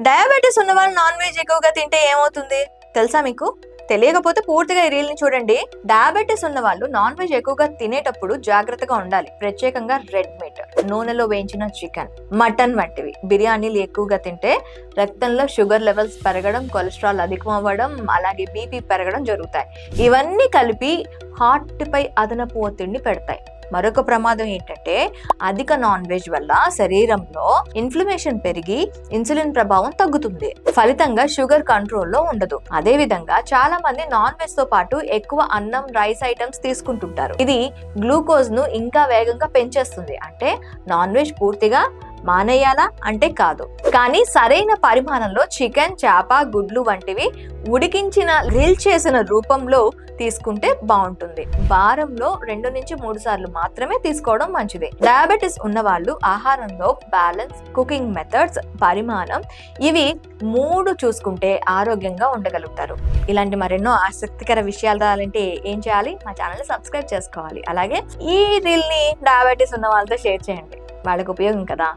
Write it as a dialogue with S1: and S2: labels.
S1: Diabetes ఉన్న వాళ్ళు non veg ఎక్కువగా తింటే ఏమవుతుంది తెలుసా మీకు? తెలియకపోతే పూర్తిగా ఈ రీల్ ని చూడండి. డయాబెటీస్ ఉన్న వాళ్ళు నాన్ వెజ్ ఎక్కువగా తినేటప్పుడు జాగ్రత్తగా ఉండాలి. ప్రత్యేకంగా రెడ్ మీట్, నూనెలో వేయించిన చికెన్, మటన్ వంటివి. బిర్యానీలు ఎక్కువగా తింటే రక్తంలో షుగర్ లెవెల్స్ పెరగడం, కొలెస్ట్రాల్ అధికం అవ్వడం, అలాగే బీపీ పెరగడం జరుగుతాయి. ఇవన్నీ కలిపి హార్ట్ పై అదనపు ఒత్తిడిని పెడతాయి. మరొక ప్రమాదం ఏంటంటే అధిక నాన్ వెజ్ వల్ల శరీరంలో ఇన్ఫ్లమేషన్ పెరిగి ఇన్సులిన్ ప్రభావం తగ్గుతుంది. ఫలితంగా షుగర్ కంట్రోల్లో ఉండదు. అదే విధంగా చాలా మంది నాన్ వెజ్ తో పాటు ఎక్కువ అన్నం, రైస్ ఐటమ్స్ తీసుకుంటుంటారు. ఇది గ్లూకోజ్ ను ఇంకా వేగంగా పెంచేస్తుంది. అంటే నాన్ వెజ్ పూర్తిగా మానేయాలా అంటే కాదు, కానీ సరైన పరిమాణంలో చికెన్, చేప, గుడ్లు వంటివి ఉడికించిన గ్రిల్ చేసిన రూపంలో తీసుకుంటే బాగుంటుంది. వారంలో 2 నుంచి 3 సార్లు మాత్రమే తీసుకోవడం మంచిది. డయాబెటీస్ ఉన్న వాళ్ళు ఆహారంలో బ్యాలెన్స్, కుకింగ్ మెథడ్స్, పరిమాణం ఇవి 3 చూసుకుంటే ఆరోగ్యంగా ఉండగలుగుతారు. ఇలాంటి మరెన్నో ఆసక్తికర విషయాలు రావాలంటే ఏం చేయాలి? మా ఛానల్ ని సబ్స్క్రైబ్ చేసుకోవాలి. అలాగే ఈ రీల్ ని డయాబెటీస్ ఉన్న వాళ్ళతో షేర్ చేయండి, వాళ్ళకి ఉపయోగం కదా.